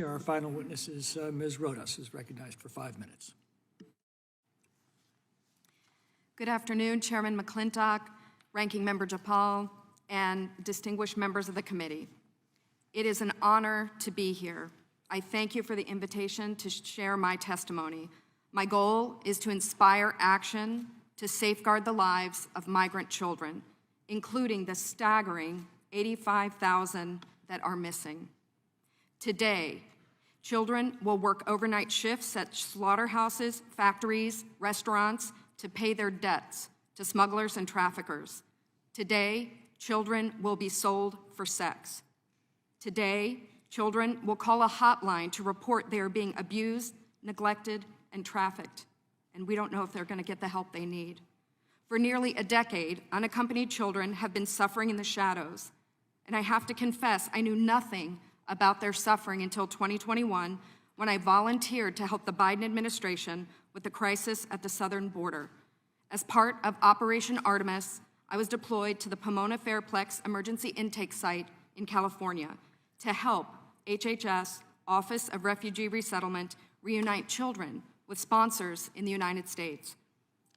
Our final witness is Ms. Rodas, is recognized for 5 minutes. Good afternoon, Chairman McClintock, Ranking Member Japal, and distinguished members of the committee. It is an honor to be here. I thank you for the invitation to share my testimony. My goal is to inspire action to safeguard the lives of migrant children, including the staggering 85,000 that are missing. Today, children will work overnight shifts at slaughterhouses, factories, restaurants to pay their debts to smugglers and traffickers. Today, children will be sold for sex. Today, children will call a hotline to report they are being abused, neglected, and trafficked, and we don't know if they're going to get the help they need. For nearly a decade, unaccompanied children have been suffering in the shadows, and I have to confess, I knew nothing about their suffering until 2021, when I volunteered to help the Biden administration with the crisis at the southern border. As part of Operation Artemis, I was deployed to the Pomona Fairplex Emergency Intake Site in California to help HHS Office of Refugee Resettlement reunite children with sponsors in the United States.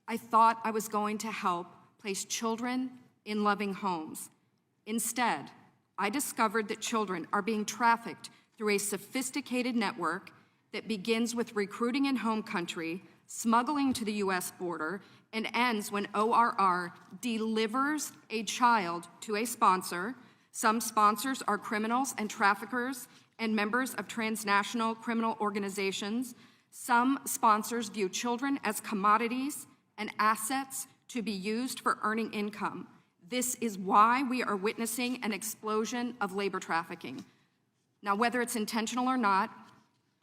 I thought I was going to help place children in loving homes. Instead, I discovered that children are being trafficked through a sophisticated network that begins with recruiting in home country, smuggling to the US border, and ends when ORR delivers a child to a sponsor. Some sponsors are criminals and traffickers and members of transnational criminal organizations. Some sponsors view children as commodities and assets to be used for earning income. This is why we are witnessing an explosion of labor trafficking. Now, whether it's intentional or not,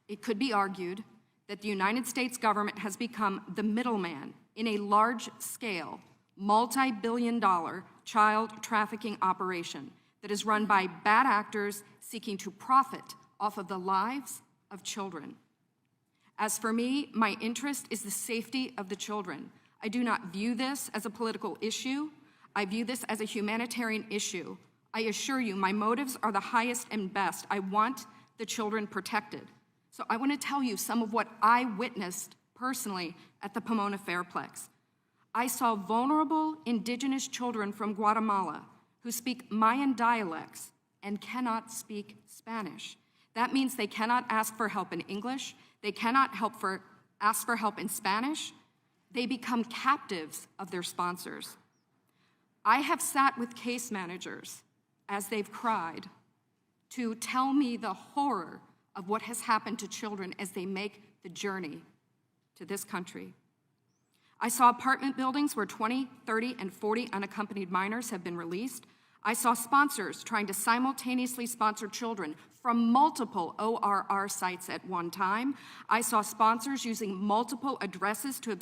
it could be argued that the United States government has become the middleman in a large-scale, multi-billion-dollar child trafficking operation that is run by bad actors seeking to profit off of the lives of children. As for me, my interest is the safety of the children. I do not view this as a political issue. I view this as a humanitarian issue. I assure you, my motives are the highest and best. I want the children protected. So I want to tell you some of what I witnessed personally at the Pomona Fairplex. I saw vulnerable indigenous children from Guatemala who speak Mayan dialects and cannot speak Spanish. That means they cannot ask for help in English. They cannot ask for help in Spanish. They become captives of their sponsors. I have sat with case managers as they've cried to tell me the horror of what has happened to children as they make the journey to this country. I saw apartment buildings where 20, 30, and 40 unaccompanied minors have been released. I saw sponsors trying to simultaneously sponsor children from multiple ORR sites at one time. I saw sponsors using multiple addresses to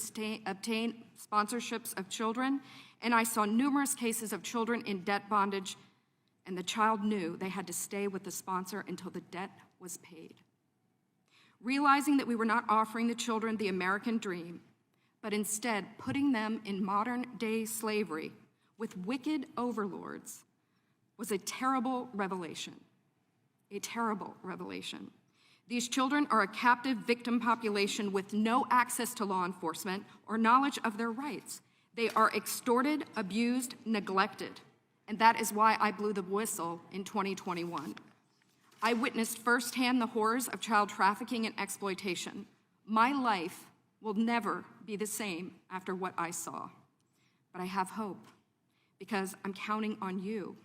obtain sponsorships of children. And I saw numerous cases of children in debt bondage, and the child knew they had to stay with the sponsor until the debt was paid. Realizing that we were not offering the children the American dream, but instead putting them in modern-day slavery with wicked overlords was a terrible revelation. A terrible revelation. These children are a captive victim population with no access to law enforcement or knowledge of their rights. They are extorted, abused, neglected, and that is why I blew the whistle in 2021. I witnessed firsthand the horrors of child trafficking and exploitation. My life will never be the same after what I saw, but I have hope because I'm counting on you.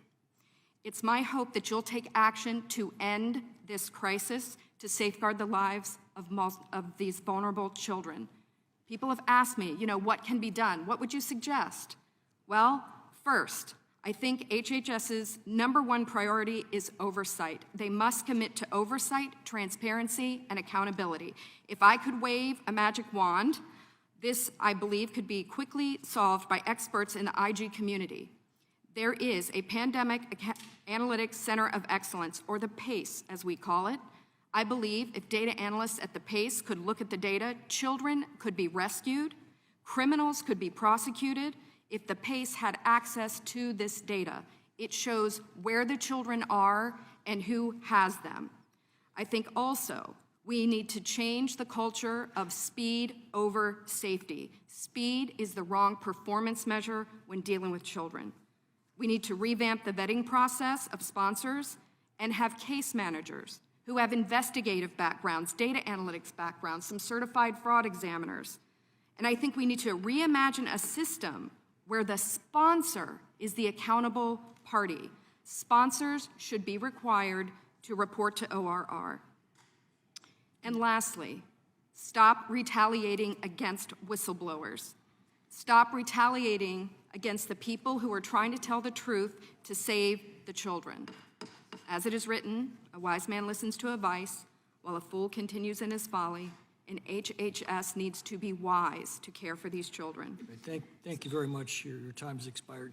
It's my hope that you'll take action to end this crisis, to safeguard the lives of these vulnerable children. People have asked me, what can be done? What would you suggest? Well, first, I think HHS's #1 priority is oversight. They must commit to oversight, transparency, and accountability. If I could wave a magic wand, this, I believe, could be quickly solved by experts in the IG community. There is a Pandemic Analytics Center of Excellence, or the PACE, as we call it. I believe if data analysts at the PACE could look at the data, children could be rescued, criminals could be prosecuted if the PACE had access to this data. It shows where the children are and who has them. I think also we need to change the culture of speed over safety. Speed is the wrong performance measure when dealing with children. We need to revamp the vetting process of sponsors and have case managers who have investigative backgrounds, data analytics backgrounds, some certified fraud examiners. And I think we need to reimagine a system where the sponsor is the accountable party. Sponsors should be required to report to ORR. And lastly, stop retaliating against whistleblowers. Stop retaliating against the people who are trying to tell the truth to save the children. As it is written, a wise man listens to advice, while a fool continues in his folly, and HHS needs to be wise to care for these children. Thank you very much. Your time has expired.